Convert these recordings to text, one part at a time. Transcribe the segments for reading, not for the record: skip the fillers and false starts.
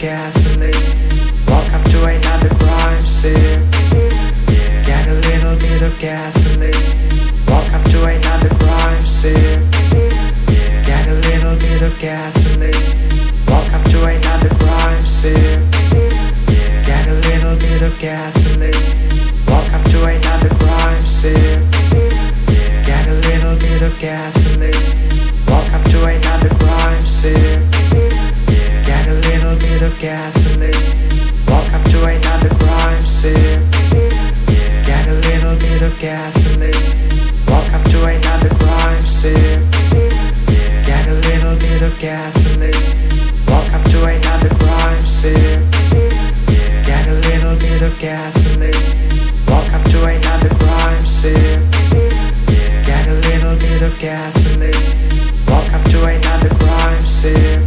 gasoline. Welcome to another crime scene. Get a little bit of gasoline. Welcome to another crime scene. Get a little bit of gasoline. Welcome to another crime scene. Get a little bit of gasoline. Welcome to another crime scene. Get a little bit of gasoline. Welcome to another crime scene. Get a little bit of gasoline. Welcome to another crime scene. Get a little bit of gasoline. Welcome to another crime scene. Get a little bit of gasoline. Welcome to another crime scene. Get a little bit of gasoline. Welcome to another crime scene. Get a little bit of gasoline. Welcome to another crime scene.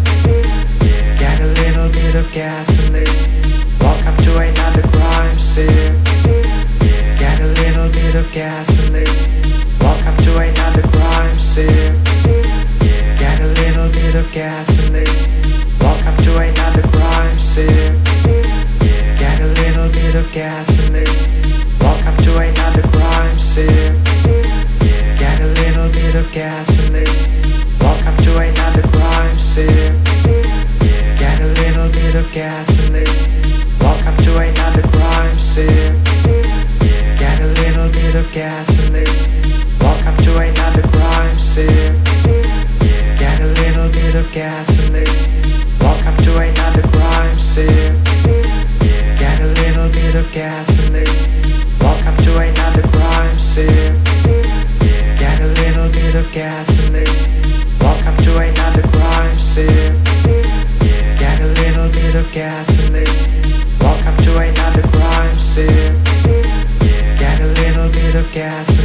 Get a little bit of gasoline. Welcome to another crime scene. Get a little bit of gasoline. Welcome to another crime scene. Get a little bit of gasoline. Welcome to another crime scene. Get a little bit of gasoline. Welcome to another crime scene. Get a little bit of gasoline. Welcome to another crime scene. Get a little bit of gasoline. Welcome to another crime scene. Get a little bit of gasoline. Welcome to another crime scene. Get a little bit of gasoline. Welcome to another crime scene. Get a little bit of gasoline. Welcome to another crime scene. Get a little bit of gasoline. Welcome to another crime scene. Get a little bit of gasoline. Welcome to another crime scene. Get a little bit of gasoline.